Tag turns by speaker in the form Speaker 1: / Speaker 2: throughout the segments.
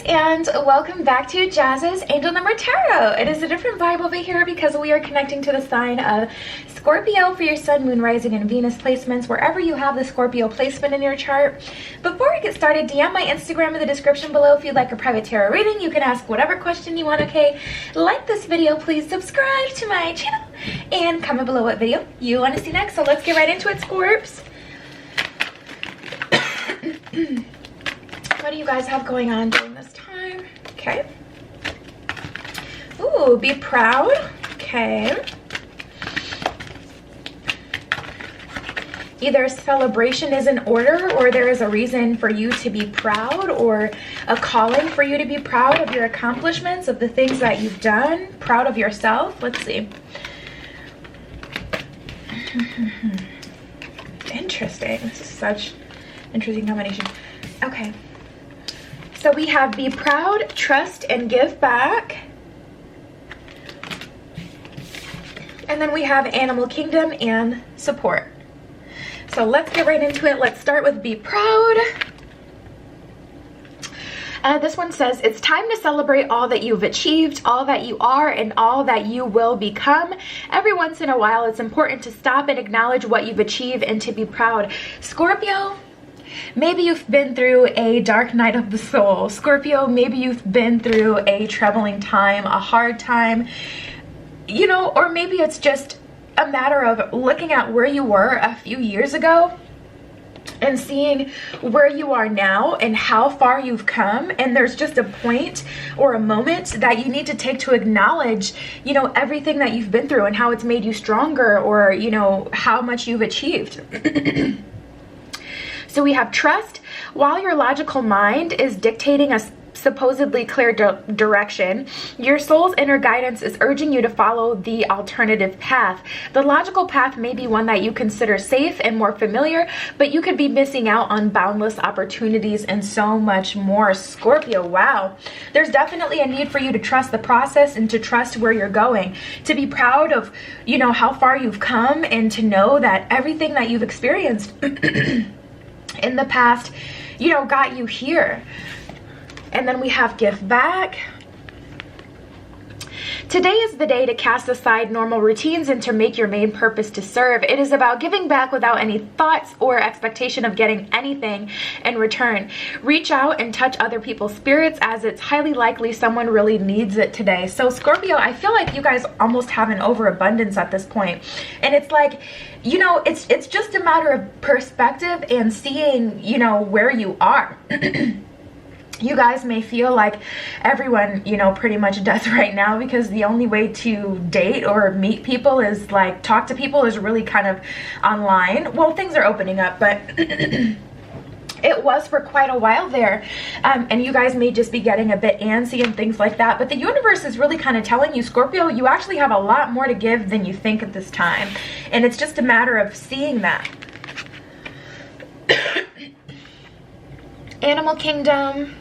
Speaker 1: and welcome back to Jazz's Angel Number Tarot. It is a different vibe over here because we are connecting to the sign of Scorpio for your Sun, Moon, Rising, and Venus placements, wherever you have the Scorpio placement in your chart. Before we get started, DM my Instagram in the description below if you'd like a private tarot reading. You can ask whatever question you want, okay? Like this video, please subscribe to my channel, and comment below what video you want to see next. So let's get right into it, Scorps. What do you guys have going on during this time? Okay. Ooh, be proud. Okay. Either a celebration is in order, or there is a reason for you to be proud, or a calling for you to be proud of your accomplishments, of the things that you've done, proud of yourself. Let's see. Interesting. This is such interesting combination. Okay. So we have be proud, trust, and give back. And then we have animal kingdom and support. So let's get right into it. Let's start with be proud. This one says, it's time to celebrate all that you've achieved, all that you are, and all that you will become. Every once in a while, it's important to stop and acknowledge what you've achieved and to be proud. Scorpio, maybe you've been through a dark night of the soul. Scorpio, maybe you've been through a troubling time, a hard time, you know, or maybe it's just a matter of looking at where you were a few years ago and seeing where you are now and how far you've come. And there's just a point or a moment that you need to take to acknowledge, you know, everything that you've been through and how it's made you stronger, or, you know, how much you've achieved. So we have trust. While your logical mind is dictating a supposedly clear direction, your soul's inner guidance is urging you to follow the alternative path. The logical path may be one that you consider safe and more familiar, but you could be missing out on boundless opportunities and so much more. Scorpio, wow. There's definitely a need for you to trust the process and to trust where you're going, to be proud of, you know, how far you've come, and to know that everything that you've experienced in the past, you know, got you here. And then we have give back. Today is the day to cast aside normal routines and to make your main purpose to serve. It is about giving back without any thoughts or expectation of getting anything in return. Reach out and touch other people's spirits, as it's highly likely someone really needs it today. So Scorpio, I feel like you guys almost have an overabundance at this point. And it's like, you know, it's just a matter of perspective and seeing, you know, where you are. You guys may feel like everyone, you know, pretty much does right now, because the only way to date or meet people is like talk to people is really kind of online. Well, things are opening up, but it was for quite a while there. And you guys may just be getting a bit antsy and things like that. But the universe is really kind of telling you, Scorpio, you actually have a lot more to give than you think at this time. And it's just a matter of seeing that. Animal kingdom.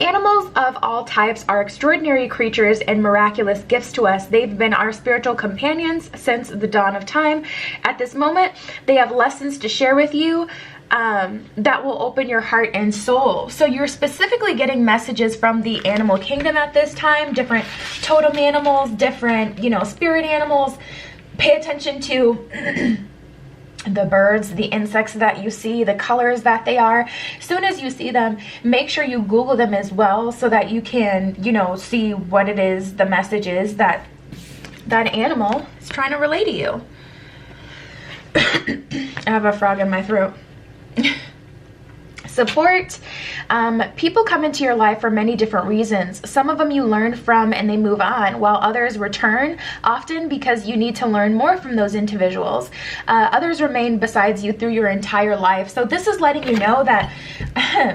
Speaker 1: Animals of all types are extraordinary creatures and miraculous gifts to us. They've been our spiritual companions since the dawn of time. At this moment, they have lessons to share with you that will open your heart and soul. So you're specifically getting messages from the animal kingdom at this time, different totem animals, different, you know, spirit animals. Pay attention to the birds, the insects that you see, the colors that they are. As soon as you see them, make sure you Google them as well, so that you can, you know, see what it is, the message is that that animal is trying to relay to you. I have a frog in my throat. Support. People come into your life for many different reasons. Some of them you learn from and they move on, while others return, often because you need to learn more from those individuals. Others remain besides you through your entire life. So this is letting you know that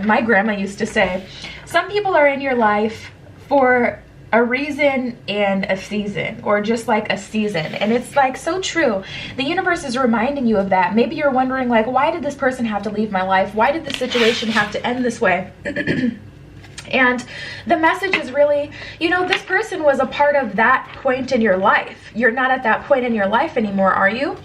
Speaker 1: my grandma used to say, some people are in your life for a reason and a season, or just like a season. And it's like so true. The universe is reminding you of that. Maybe you're wondering, like, why did this person have to leave my life? Why did the situation have to end this way? And the message is really, you know, this person was a part of that point in your life. You're not at that point in your life anymore, are you?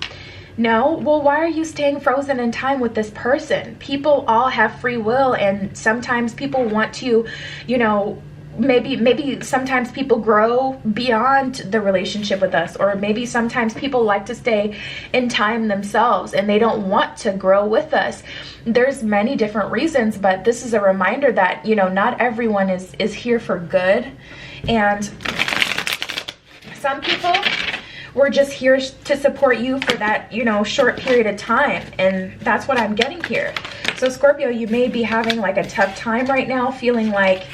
Speaker 1: No? Well, why are you staying frozen in time with this person? People all have free will, and sometimes people want to, you know, maybe sometimes people grow beyond the relationship with us, or maybe sometimes people like to stay in time themselves and they don't want to grow with us. There's many different reasons, but this is a reminder that, you know, not everyone is here for good, and some people we're just here to support you for that, you know, short period of time, and that's what I'm getting here. So Scorpio, you may be having like a tough time right now, feeling like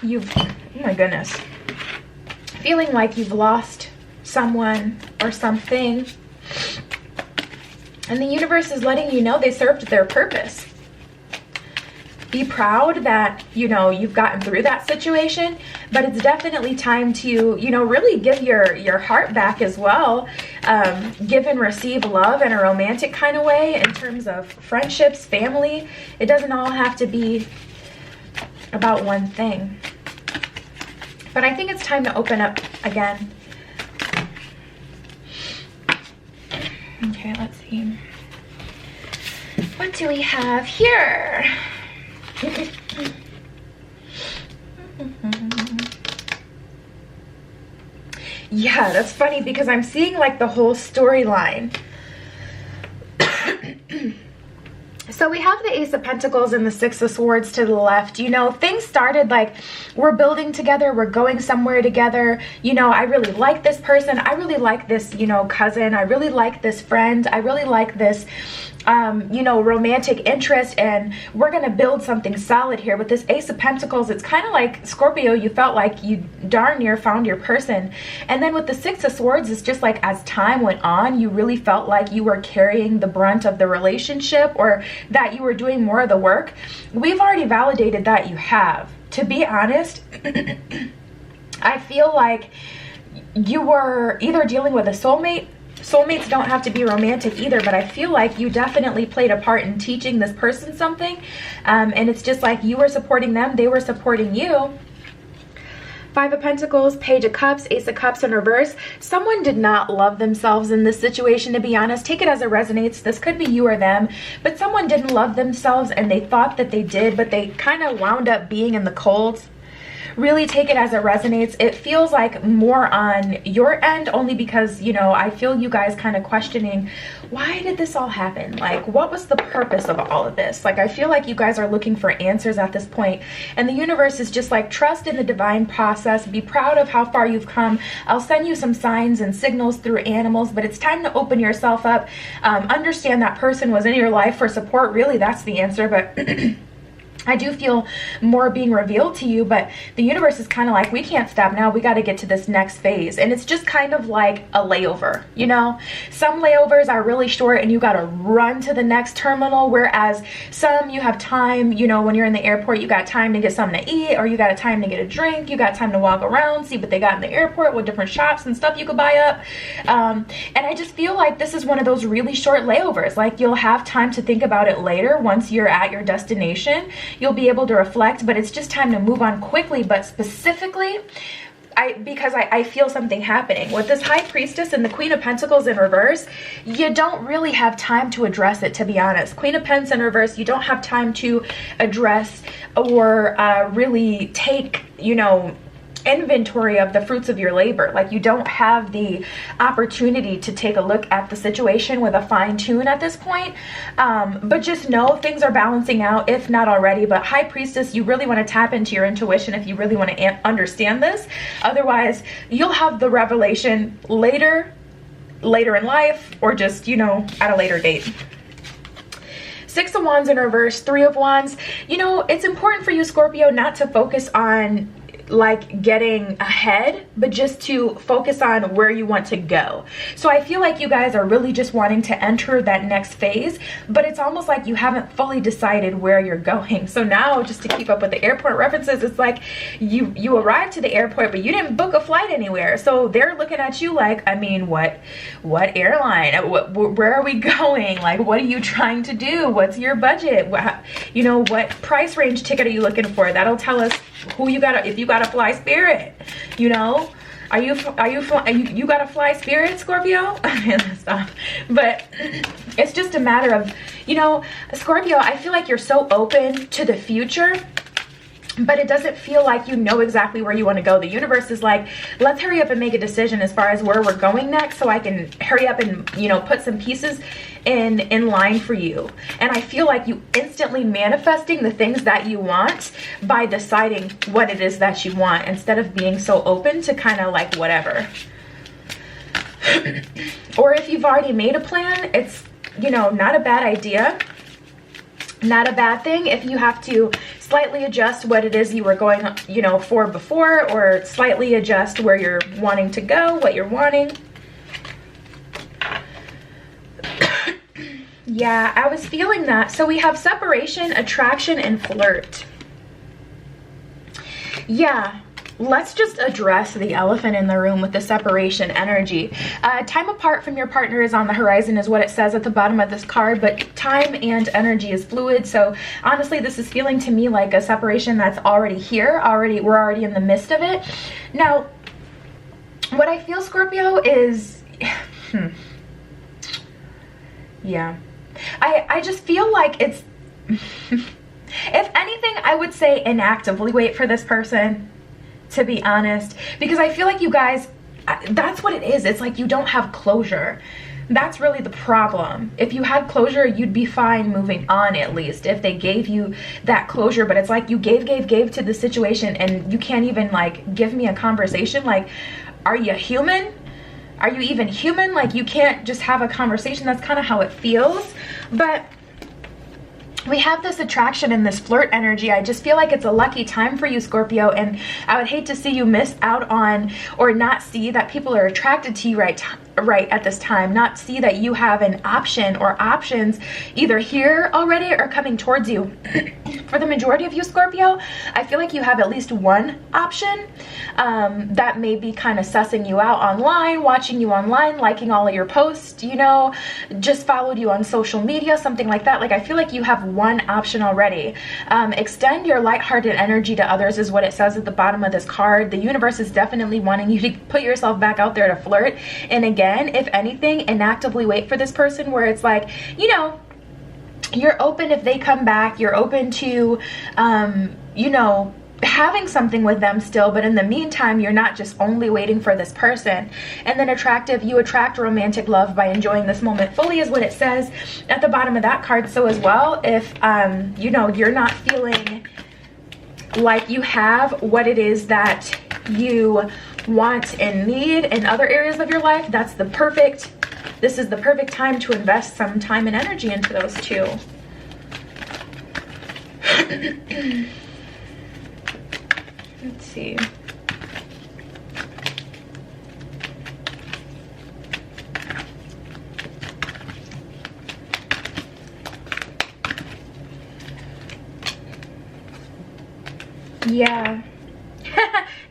Speaker 1: you've, oh my goodness, feeling like you've lost someone or something, and the universe is letting you know they served their purpose. Be proud that, you know, you've gotten through that situation, but it's definitely time to, you know, really give your heart back as well. Give and receive love in a romantic kind of way, in terms of friendships, family. It doesn't all have to be about one thing. But I think it's time to open up again. Okay, let's see. What do we have here? Yeah, that's funny because I'm seeing like the whole storyline. So we have the Ace of Pentacles and the Six of Swords to the left. You know, things started like we're building together, we're going somewhere together. You know, I really like this person. I really like this, you know, cousin. I really like this friend. I really like this, you know, romantic interest, and we're going to build something solid here. With this Ace of Pentacles, it's kind of like, Scorpio, you felt like you darn near found your person. And then with the Six of Swords, it's just like as time went on, you really felt like you were carrying the brunt of the relationship, or that you were doing more of the work. We've already validated that you have. To be honest, I feel like you were either dealing with a soulmate. Soulmates don't have to be romantic either, but I feel like you definitely played a part in teaching this person something, and it's just like you were supporting them, they were supporting you. Five of Pentacles, Page of Cups, Ace of Cups in reverse. Someone did not love themselves in this situation, to be honest. Take it as it resonates. This could be you or them, but someone didn't love themselves and they thought that they did, but they kind of wound up being in the cold. Really take it as it resonates. It feels like more on your end, only because, you know, I feel you guys kind of questioning, why did this all happen? Like, what was the purpose of all of this? Like, I feel like you guys are looking for answers at this point, and the universe is just like, trust in the divine process, be proud of how far you've come. I'll send you some signs and signals through animals, but it's time to open yourself up. Understand that person was in your life for support. Really, that's the answer. But I do feel more being revealed to you, but the universe is kind of like, we can't stop now, we got to get to this next phase. And it's just kind of like a layover, you know. Some layovers are really short and you got to run to the next terminal, whereas some you have time, you know, when you're in the airport, you got time to get something to eat, or you got time to get a drink, you got time to walk around, see what they got in the airport, what different shops and stuff you could buy up. And I just feel like this is one of those really short layovers. Like, you'll have time to think about it later once you're at your destination. You'll be able to reflect, but it's just time to move on quickly. But specifically, because I feel something happening with this High Priestess and the Queen of Pentacles in reverse. You don't really have time to address it, to be honest. Queen of Pentacles in reverse, you don't have time to address or really take, you know, inventory of the fruits of your labor. Like, you don't have the opportunity to take a look at the situation with a fine tune at this point. But just know things are balancing out, if not already. But High Priestess, you really want to tap into your intuition if you really want to understand this. Otherwise, you'll have the revelation later in life, or just, you know, at a later date. Six of Wands in reverse, Three of Wands. You know, it's important for you, Scorpio, not to focus on like getting ahead, but just to focus on where you want to go. So I feel like you guys are really just wanting to enter that next phase, but it's almost like you haven't fully decided where you're going. So now, just to keep up with the airport references, it's like you arrived to the airport, but you didn't book a flight anywhere. So they're looking at you like, I mean, what airline? Where are we going? Like, what are you trying to do? What's your budget? You know, what price range ticket are you looking for? That'll tell us who you got, if you got to fly Spirit, you know. You gotta fly spirit, Scorpio? Stop. But it's just a matter of, you know, Scorpio, I feel like you're so open to the future, but it doesn't feel like you know exactly where you want to go. The universe is like, let's hurry up and make a decision as far as where we're going next, so I can hurry up and, you know, put some pieces in line for you. And I feel like you instantly manifesting the things that you want by deciding what it is that you want, instead of being so open to kind of like whatever. Or if you've already made a plan, it's, you know, not a bad idea. Not a bad thing if you have to slightly adjust what it is you were going, you know, for before, or slightly adjust where you're wanting to go, what you're wanting. Yeah, I was feeling that. So we have separation, attraction, and flirt. Yeah. Let's just address the elephant in the room with the separation energy. Time apart from your partner is on the horizon is what it says at the bottom of this card, but time and energy is fluid. So honestly, this is feeling to me like a separation that's already here. We're already in the midst of it. Now, what I feel, Scorpio, is... yeah. I just feel like it's... if anything, I would say inactively wait for this person, to be honest, because I feel like you guys, that's what it is. It's like you don't have closure. That's really the problem. If you had closure, you'd be fine moving on, at least if they gave you that closure. But it's like you gave to the situation, and you can't even like give me a conversation. Like, are you human? Are you even human? Like, you can't just have a conversation. That's kind of how it feels. But we have this attraction and this flirt energy. I just feel like it's a lucky time for you, Scorpio, and I would hate to see you miss out on, or not see that people are attracted to you right at this time, not see that you have an option or options either here already or coming towards you. For the majority of you, Scorpio, I feel like you have at least one option that may be kind of sussing you out online, watching you online, liking all of your posts, you know, just followed you on social media, something like that. Like, I feel like you have one option already. Extend your lighthearted energy to others is what it says at the bottom of this card. The universe is definitely wanting you to put yourself back out there to flirt. And again, if anything, inactively wait for this person, where it's like, you know, you're open if they come back, you're open to, you know, having something with them still, but in the meantime, you're not just only waiting for this person. And then attractive, you attract romantic love by enjoying this moment fully is what it says at the bottom of that card. So as well, if, you know, you're not feeling like you have what it is that you want and need in other areas of your life, this is the perfect time to invest some time and energy into those two. Let's see. Yeah.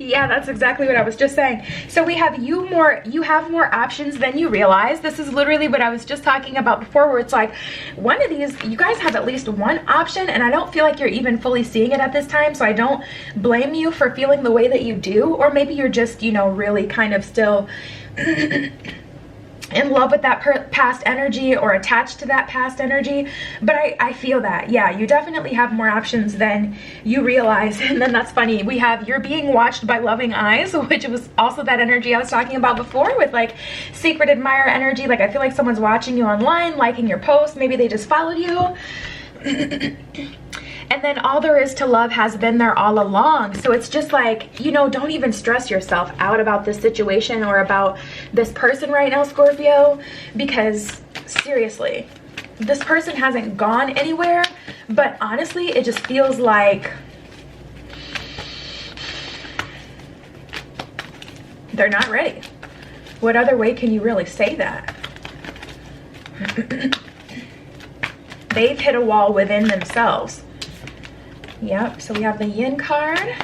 Speaker 1: Yeah, that's exactly what I was just saying. So we have you have more options than you realize. This is literally what I was just talking about before, where it's like one of these, you guys have at least one option, and I don't feel like you're even fully seeing it at this time. So I don't blame you for feeling the way that you do, or maybe you're just, you know, really kind of still in love with that past energy or attached to that past energy. But I feel that, yeah, you definitely have more options than you realize. And then that's funny, we have you're being watched by loving eyes, which was also that energy I was talking about before with like secret admirer energy. Like, I feel like someone's watching you online, liking your posts, maybe they just followed you. And then all there is to love has been there all along. So it's just like, you know, don't even stress yourself out about this situation or about this person right now, Scorpio, because seriously, this person hasn't gone anywhere. But honestly, it just feels like they're not ready. What other way can you really say that? They've hit a wall within themselves. Yep, so we have the yin card.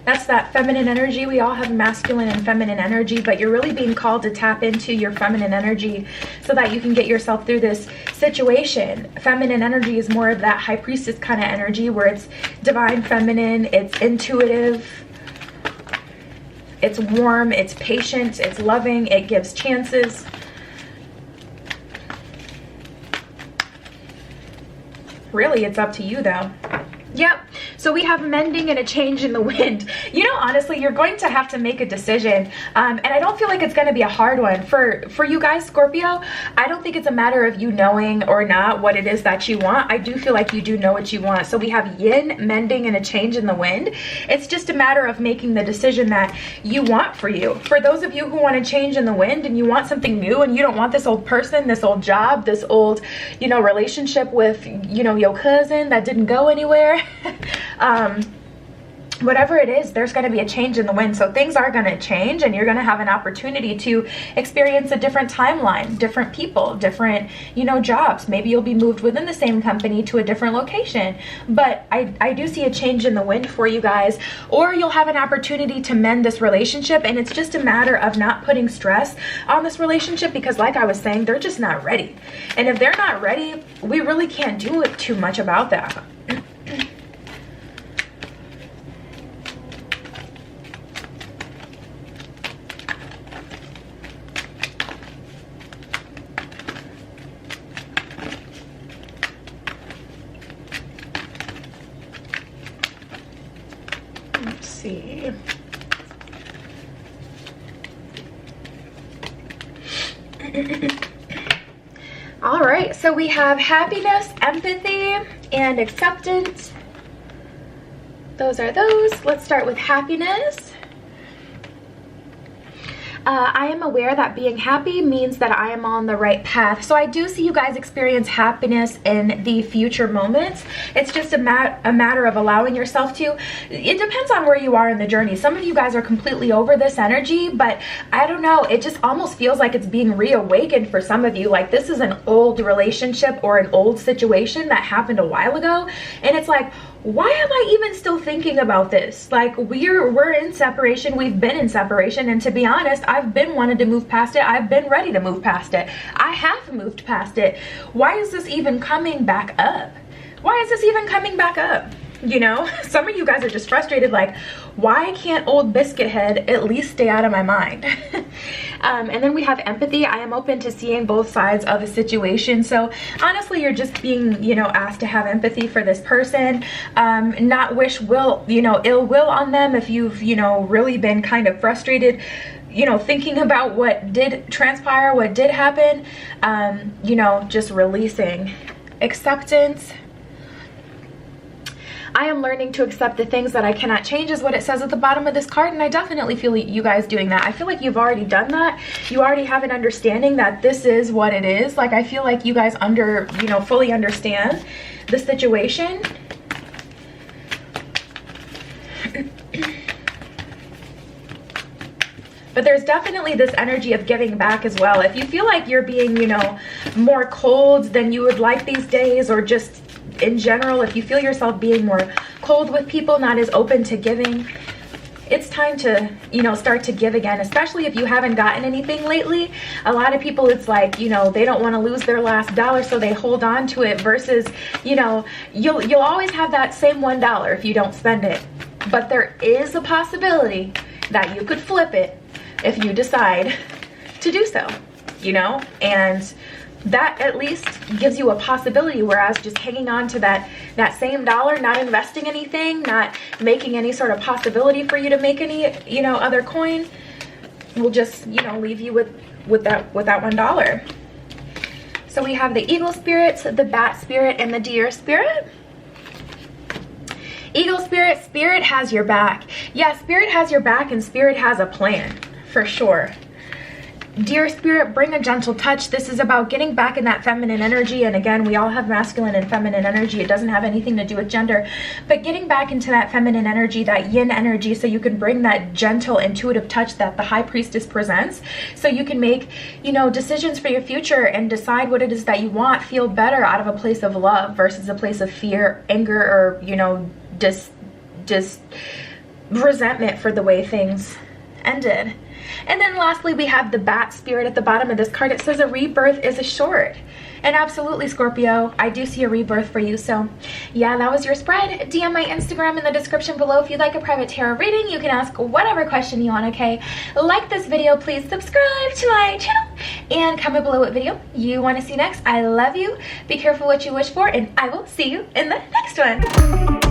Speaker 1: That's that feminine energy. We all have masculine and feminine energy, but you're really being called to tap into your feminine energy so that you can get yourself through this situation. Feminine energy is more of that high priestess kind of energy, where it's divine feminine, it's intuitive, It's warm, it's patient, it's loving, it gives chances. Really, it's up to you though. Yep. So we have mending and a change in the wind. You know, honestly, you're going to have to make a decision. And I don't feel like it's going to be a hard one. For you guys, Scorpio, I don't think it's a matter of you knowing or not what it is that you want. I do feel like you do know what you want. So we have yin, mending, and a change in the wind. It's just a matter of making the decision that you want for you. For those of you who want to change in the wind and you want something new and you don't want this old person, this old job, this old, you know, relationship with, you know, your cousin that didn't go anywhere. Whatever it is, there's going to be a change in the wind. So things are going to change and you're going to have an opportunity to experience a different timeline, different people, different, you know, jobs. Maybe you'll be moved within the same company to a different location. But I do see a change in the wind for you guys, or you'll have an opportunity to mend this relationship. And it's just a matter of not putting stress on this relationship because, like I was saying, they're just not ready. And if they're not ready, we really can't do it too much about that. Let's see. All right, so we have happiness, empathy, and acceptance. Those are those. Let's start with happiness. I am aware that being happy means that I am on the right path. So I do see you guys experience happiness in the future moments. It's just a matter of allowing yourself to. It depends on where you are in the journey. Some of you guys are completely over this energy, but I don't know. It just almost feels like it's being reawakened for some of you. Like this is an old relationship or an old situation that happened a while ago. And it's like, why am I even still thinking about this? Like we're in separation. We've been in separation. And to be honest, I've been wanting to move past it. I've been ready to move past it. I have moved past it. Why is this even coming back up? Why is this even coming back up? You know, some of you guys are just frustrated, like, why can't old biscuit head at least stay out of my mind? And then we have empathy. I am open to seeing both sides of a situation. So honestly, you're just being, you know, asked to have empathy for this person, not wish ill will on them if you've, you know, really been kind of frustrated, you know, thinking about what did transpire, what did happen, you know, just releasing. Acceptance. I am learning to accept the things that I cannot change is what it says at the bottom of this card, and I definitely feel you guys doing that. I feel like you've already done that. You already have an understanding that this is what it is. Like I feel like you guys fully understand the situation. But there's definitely this energy of giving back as well. If you feel like you're being, you know, more cold than you would like these days, or just in general, if you feel yourself being more cold with people, not as open to giving, it's time to, you know, start to give again, especially if you haven't gotten anything lately. A lot of people, it's like, you know, they don't want to lose their last dollar, so they hold on to it, versus, you know, you'll always have that same $1 if you don't spend it. But there is a possibility that you could flip it if you decide to do so, you know, and that at least gives you a possibility, whereas just hanging on to that same dollar, not investing anything, not making any sort of possibility for you to make any, you know, other coin, will just, you know, leave you with that $1. So we have the eagle spirits, the bat spirit, and the deer spirit. Eagle spirit, spirit has your back. Yeah, spirit has your back, and spirit has a plan for sure. Dear spirit, bring a gentle touch. This is about getting back in that feminine energy. And again, we all have masculine and feminine energy. It doesn't have anything to do with gender, but getting back into that feminine energy, that yin energy, so you can bring that gentle, intuitive touch that the high priestess presents. So you can make, you know, decisions for your future and decide what it is that you want, feel better out of a place of love versus a place of fear, anger, or, you know, just resentment for the way things ended. And then lastly, we have the bat spirit at the bottom of this card. It says a rebirth is assured. And absolutely, Scorpio, I do see a rebirth for you. So yeah, that was your spread. DM my Instagram in the description below if you'd like a private tarot reading. You can ask whatever question you want, okay? Like this video, please subscribe to my channel, and comment below what video you want to see next. I love you. Be careful what you wish for, and I will see you in the next one.